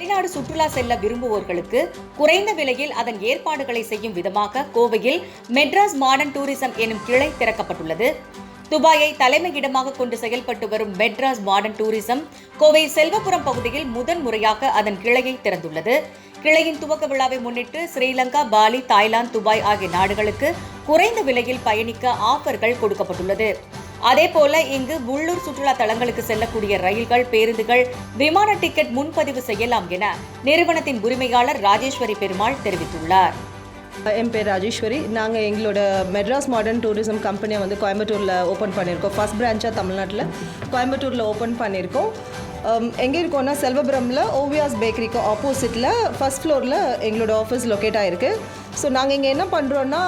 வெளிநாடு சுற்றுலா செல்ல விரும்புவோர்களுக்கு குறைந்த விலையில் அதன் ஏற்பாடுகளை செய்யும் விதமாக கோவையில் மெட்ராஸ் மாடர்ன் டூரிசம் எனும் கிளை திறக்கப்பட்டுள்ளது. துபாயை தலைமையிடமாக கொண்டு செயல்பட்டு வரும் மெட்ராஸ் மாடர்ன் டூரிசம் கோவை செல்வபுரம் பகுதியில் முதன்முறையாக அதன் கிளையை திறந்துள்ளது. கிளையின் துவக்க விழாவை முன்னிட்டு ஸ்ரீலங்கா, பாலி, தாய்லாந்து, துபாய் ஆகிய நாடுகளுக்கு குறைந்த விலையில் பயணிக்க ஆஃபர்கள் கொடுக்கப்பட்டுள்ளது. அதேபோல இங்கு உள்ளூர் சுற்றுலா தலங்களுக்கு செல்லக்கூடிய ரயில்கள், பேருந்துகள், விமான டிக்கெட் முன்பதிவு செய்யலாம் என நிறுவனத்தின் உரிமையாளர் ராஜேஸ்வரி பெருமாள் தெரிவித்துள்ளார். என் பேர் ராஜேஸ்வரி. நாங்கள் எங்களோட மெட்ராஸ் மாடர்ன் டூரிசம் கம்பெனியை கோயம்புத்தூரில் ஓப்பன் பண்ணியிருக்கோம். ஃபர்ஸ்ட் பிரான்ச்சாக தமிழ்நாட்டில் கோயம்புத்தூரில் ஓப்பன் பண்ணியிருக்கோம். எங்கே இருக்கோன்னா செல்வபுரமில் ஓவியாஸ் பேக்கரிக்கு ஆப்போசிட்டில் ஃபர்ஸ்ட் ஃப்ளோரில் எங்களோட ஆஃபீஸ் லொக்கேட் ஆகிருக்கு. ஸோ நாங்கள் இங்கே என்ன பண்ணுறோன்னா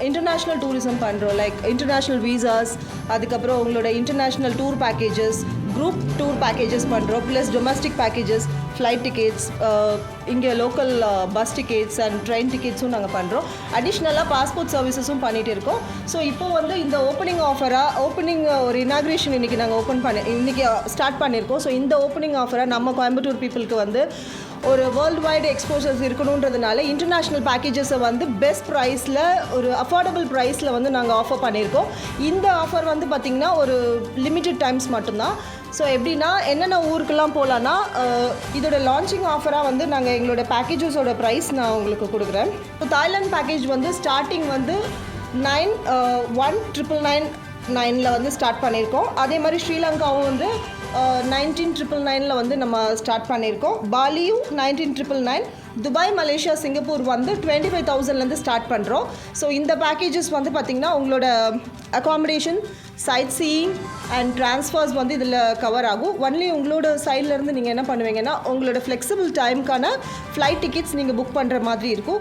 இன்டர்நேஷ்னல் டூரிசம் பண்ணுறோம். லைக் இன்டர்நேஷ்னல் வீசாஸ், அதுக்கப்புறம் உங்களோட international tour packages, group tour packages பண்ணுறோம். Plus domestic packages, flight tickets, இங்கே local bus tickets and train டிக்கெட்ஸும் நாங்கள் பண்ணுறோம். அடிஷ்னலாக பாஸ்போர்ட் சர்வீசஸும் பண்ணிகிட்டு இருக்கோம். ஸோ இப்போது இந்த ஓப்பனிங் ஒரு இனாக்ரேஷன் இன்றைக்கி நாங்கள் இன்றைக்கி ஸ்டார்ட் பண்ணியிருக்கோம். ஸோ இந்த ஓப்பனிங் ஆஃபராக நம்ம கோயம்புத்தூர் பீப்புளுக்கு ஒரு வேர்ல்டு வைடு எக்ஸ்போஷர்ஸ் இருக்கணுன்றதுனால இன்டர்நேஷ்னல் பேக்கேஜஸை பெஸ்ட் ப்ரைஸில், ஒரு அஃபோர்டபுள் ப்ரைஸில் நாங்கள் ஆஃபர் பண்ணியிருக்கோம். இந்த ஆஃபர் பார்த்திங்கன்னா ஒரு லிமிட்டட் டைம்ஸ் மட்டும்தான். ஸோ எப்படின்னா என்னென்ன ஊருக்கெல்லாம் போகலான்னா இதோட லான்ச்சிங் ஆஃபராக நாங்கள் எங்களோட பேக்கேஜஸோட ப்ரைஸ் நான் உங்களுக்கு கொடுக்குறேன். இப்போ தாய்லாந்து பேக்கேஜ் ஸ்டார்டிங் 9,199,999 ஸ்டார்ட் பண்ணியிருக்கோம். அதே மாதிரி ஸ்ரீலங்காவும் 19,999 நம்ம ஸ்டார்ட் பண்ணியிருக்கோம். பாலியும் 19,999. துபாய், மலேசியா, சிங்கப்பூர் 25,000 ஸ்டார்ட் பண்ணுறோம். ஸோ இந்த பேக்கேஜஸ் பார்த்திங்கன்னா உங்களோட accommodation, sightseeing and transfers இதில் கவர் ஆகும். ஒன்லி உங்களோட சைட்லேருந்து நீங்கள் என்ன பண்ணுவீங்கன்னா உங்களோட ஃப்ளெக்சிபிள் டைமுக்கான ஃப்ளைட் டிக்கெட்ஸ் நீங்கள் புக் பண்ணுற மாதிரி இருக்கும்.